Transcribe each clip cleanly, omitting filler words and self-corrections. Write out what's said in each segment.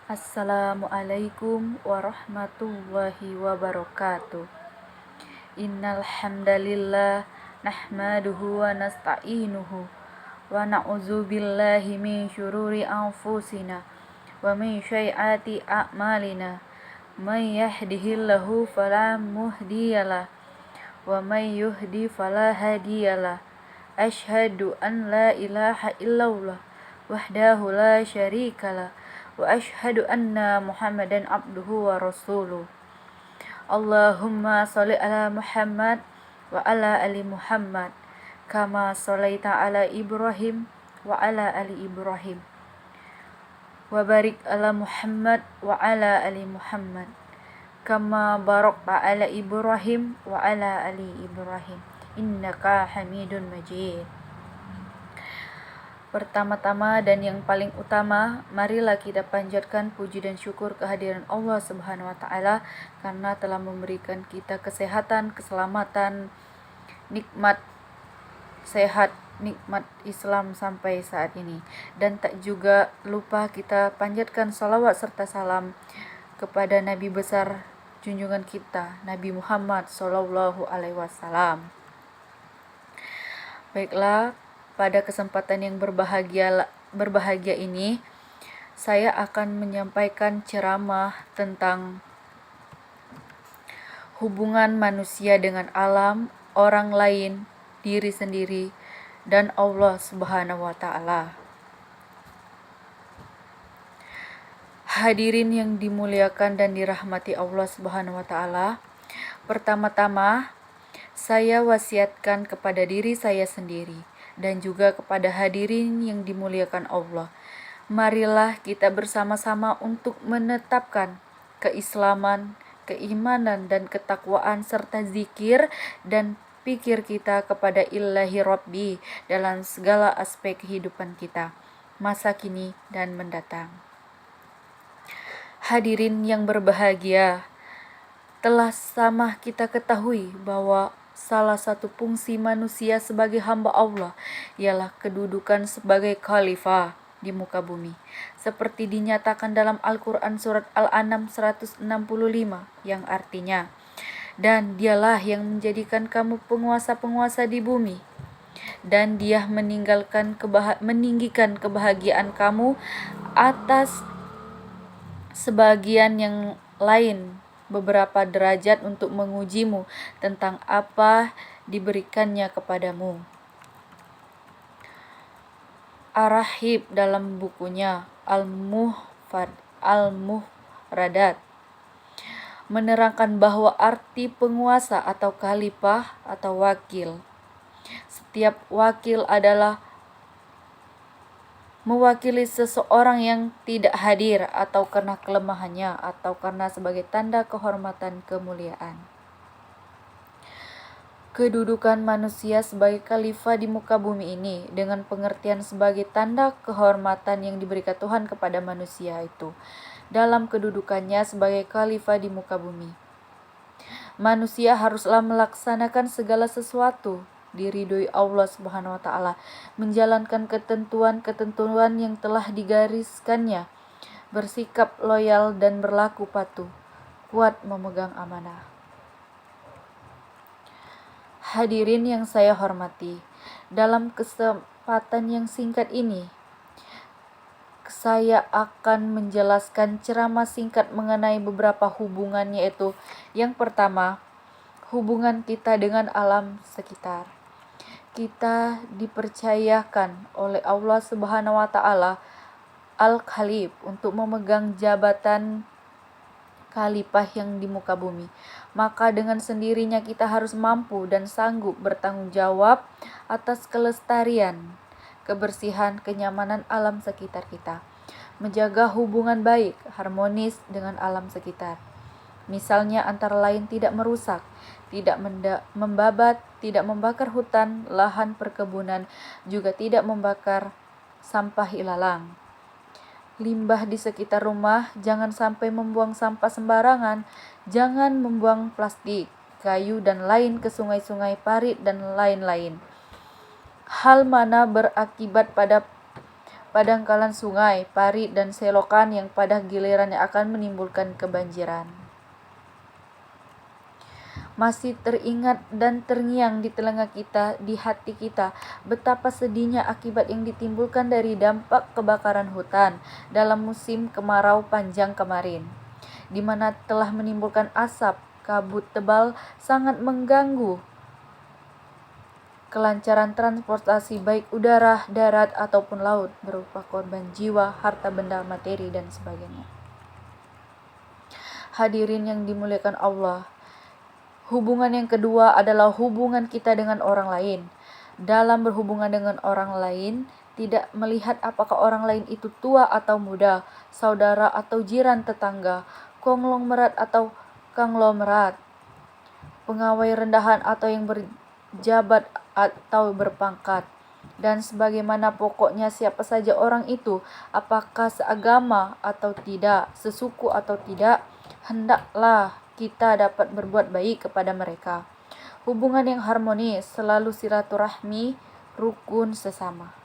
Assalamualaikum warahmatullahi wabarakatuh. Innal hamdalillah nahmaduhu wa nasta'inuhu wa na'udzu billahi min syururi anfusina wa min syai'ati a'malina. May yahdihillahu fala muhdiyalah wa may yuhdi fala hadiyalah. Asyhadu an la ilaha illallah wahdahu la syarikalah wa asyhadu anna Muhammadan abduhu wa rasuluh. Allahumma sholli ala Muhammad wa ala ali Muhammad kama sholaita ala Ibrahim wa ala ali Ibrahim wa barik ala Muhammad wa ala ali Muhammad kama barakta ala Ibrahim wa ala ali Ibrahim innaka Hamidun Majid. Pertama-tama dan yang paling utama, marilah kita panjatkan puji dan syukur kehadiran Allah Subhanahu wa taala karena telah memberikan kita kesehatan, keselamatan, nikmat sehat, nikmat Islam sampai saat ini. Dan tak juga lupa kita panjatkan salawat serta salam kepada Nabi besar junjungan kita, Nabi Muhammad Sallallahu Alaihi Wasallam. Baiklah, pada kesempatan yang berbahagia ini, saya akan menyampaikan ceramah tentang hubungan manusia dengan alam, orang lain, diri sendiri, dan Allah Subhanahu wa taala. Hadirin yang dimuliakan dan dirahmati Allah Subhanahu wa taala, pertama-tama saya wasiatkan kepada diri saya sendiri dan juga kepada hadirin yang dimuliakan Allah. Marilah kita bersama-sama untuk menetapkan keislaman, keimanan, dan ketakwaan serta zikir dan pikir kita kepada Ilahi Rabbi dalam segala aspek kehidupan kita, masa kini dan mendatang. Hadirin yang berbahagia, telah sama kita ketahui bahwa salah satu fungsi manusia sebagai hamba Allah ialah kedudukan sebagai khalifah di muka bumi, seperti dinyatakan dalam Al-Quran surat Al-An'am 165 yang artinya, dan dialah yang menjadikan kamu penguasa-penguasa di bumi, dan dia meninggikan kebahagiaan kamu atas sebagian yang lain beberapa derajat untuk mengujimu tentang apa diberikannya kepadamu. Ar-Rahib dalam bukunya Al-Muhradat menerangkan bahwa arti penguasa atau khalifah atau wakil. Setiap wakil adalah mewakili seseorang yang tidak hadir atau karena kelemahannya atau karena sebagai tanda kehormatan kemuliaan. Kedudukan manusia sebagai khalifah di muka bumi ini dengan pengertian sebagai tanda kehormatan yang diberikan Tuhan kepada manusia itu dalam kedudukannya sebagai khalifah di muka bumi. Manusia haruslah melaksanakan segala sesuatu diridhoi Allah Subhanahu wa taala, menjalankan ketentuan-ketentuan yang telah digariskannya, bersikap loyal dan berlaku patuh, kuat memegang amanah. Hadirin yang saya hormati, dalam kesempatan yang singkat ini saya akan menjelaskan ceramah singkat mengenai beberapa hubungan, yaitu yang pertama, hubungan kita dengan alam sekitar. Kita dipercayakan oleh Allah Subhanahu wa taala Al-Khalif untuk memegang jabatan khalifah yang di muka bumi. Maka dengan sendirinya kita harus mampu dan sanggup bertanggung jawab atas kelestarian, kebersihan, kenyamanan alam sekitar kita. Menjaga hubungan baik, harmonis dengan alam sekitar. Misalnya antara lain tidak merusak, tidak membabat, tidak membakar hutan, lahan perkebunan, juga tidak membakar sampah ilalang. Limbah di sekitar rumah, jangan sampai membuang sampah sembarangan, jangan membuang plastik, kayu dan lain ke sungai-sungai, parit dan lain-lain. Hal mana berakibat pada padangkalan sungai, parit, dan selokan yang pada gilirannya akan menimbulkan kebanjiran. Masih teringat dan terngiang di telinga kita, di hati kita, betapa sedihnya akibat yang ditimbulkan dari dampak kebakaran hutan dalam musim kemarau panjang kemarin, di mana telah menimbulkan asap, kabut tebal sangat mengganggu kelancaran transportasi baik udara, darat, ataupun laut, berupa korban jiwa, harta benda, materi, dan sebagainya. Hadirin yang dimuliakan Allah, hubungan yang kedua adalah hubungan kita dengan orang lain. Dalam berhubungan dengan orang lain, tidak melihat apakah orang lain itu tua atau muda, saudara atau jiran tetangga, konglomerat atau konglomerat, pegawai rendahan atau yang berjabat atau berpangkat, dan sebagaimana pokoknya siapa saja orang itu, apakah seagama atau tidak, sesuku atau tidak, hendaklah kita dapat berbuat baik kepada mereka. Hubungan yang harmonis, selalu silaturahmi, rukun sesama.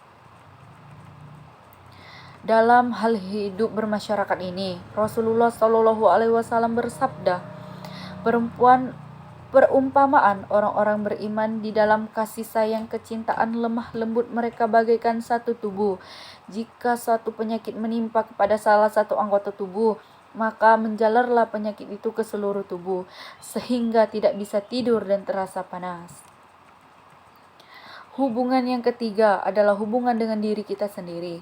Dalam hal hidup bermasyarakat ini, Rasulullah SAW bersabda, perumpamaan orang-orang beriman di dalam kasih sayang kecintaan lemah lembut mereka bagaikan satu tubuh. Jika suatu penyakit menimpa kepada salah satu anggota tubuh, maka menjalarlah penyakit itu ke seluruh tubuh, sehingga tidak bisa tidur dan terasa panas. Hubungan yang ketiga adalah hubungan dengan diri kita sendiri.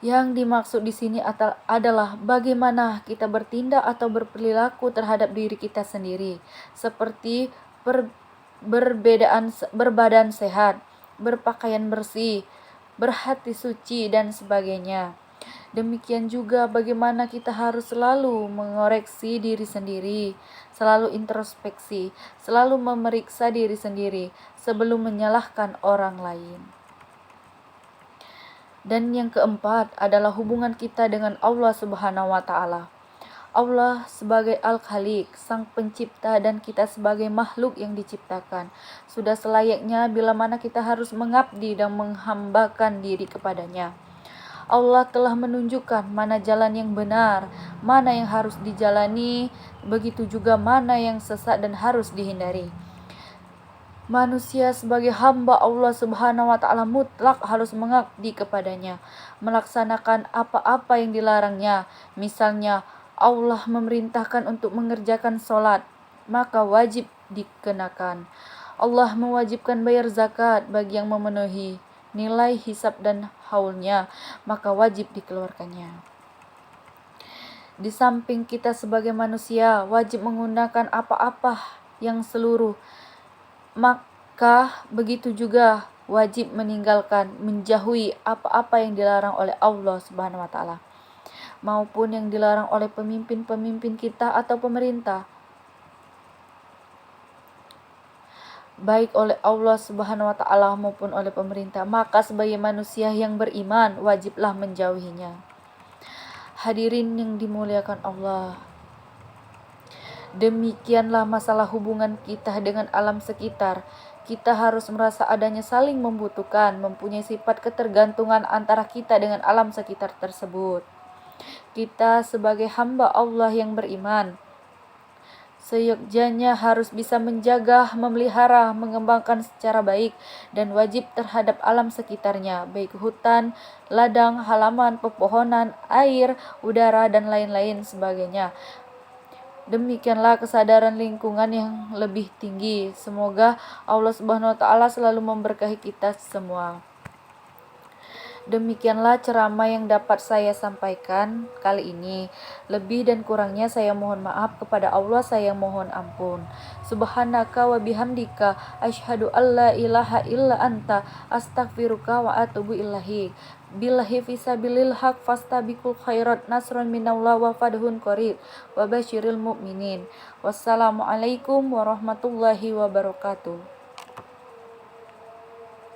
Yang dimaksud di sini adalah bagaimana kita bertindak atau berperilaku terhadap diri kita sendiri, seperti berbadan sehat, berpakaian bersih, berhati suci, dan sebagainya. Demikian juga bagaimana kita harus selalu mengoreksi diri sendiri, selalu introspeksi, selalu memeriksa diri sendiri sebelum menyalahkan orang lain. Dan yang keempat adalah hubungan kita dengan Allah Subhanahu wa Ta'ala. Allah sebagai Al-Khaliq, Sang Pencipta, dan kita sebagai makhluk yang diciptakan. Sudah selayaknya bila mana kita harus mengabdi dan menghambakan diri kepadanya. Allah telah menunjukkan mana jalan yang benar, mana yang harus dijalani, begitu juga mana yang sesat dan harus dihindari. Manusia sebagai hamba Allah Subhanahu wa Ta'ala mutlak harus mengabdi kepadanya, melaksanakan apa-apa yang dilarangnya. Misalnya, Allah memerintahkan untuk mengerjakan sholat, maka wajib dikenakan. Allah mewajibkan bayar zakat bagi yang memenuhi nilai hisab dan haulnya, maka wajib dikeluarkannya. Di samping kita sebagai manusia wajib menggunakan apa-apa yang seluruh, maka begitu juga wajib meninggalkan, menjauhi apa-apa yang dilarang oleh Allah Subhanahu wa Ta'ala, maupun yang dilarang oleh pemimpin-pemimpin kita atau pemerintah, baik oleh Allah Subhanahu wa Ta'ala maupun oleh pemerintah. Maka sebagai manusia yang beriman wajiblah menjauhinya. Hadirin yang dimuliakan Allah, demikianlah masalah hubungan kita dengan alam sekitar. Kita harus merasa adanya saling membutuhkan, mempunyai sifat ketergantungan antara kita dengan alam sekitar tersebut. Kita sebagai hamba Allah yang beriman, seyogyanya harus bisa menjaga, memelihara, mengembangkan secara baik dan wajib terhadap alam sekitarnya, baik hutan, ladang, halaman, pepohonan, air, udara, dan lain-lain sebagainya. Demikianlah kesadaran lingkungan yang lebih tinggi. Semoga Allah Subhanahu wa Ta'ala selalu memberkahi kita semua. Demikianlah ceramah yang dapat saya sampaikan kali ini. Lebih dan kurangnya saya mohon maaf kepada Allah, saya mohon ampun. Subhanaka wa bihamdika asyhadu alla ilaha illa anta astaghfiruka wa atubu ilaik. Billahi fisabilil haq fastabiqul khairat nasrun minallah wa fadhun qarib wa basyiril mu'minin. Wassalamualaikum warahmatullahi wabarakatuh.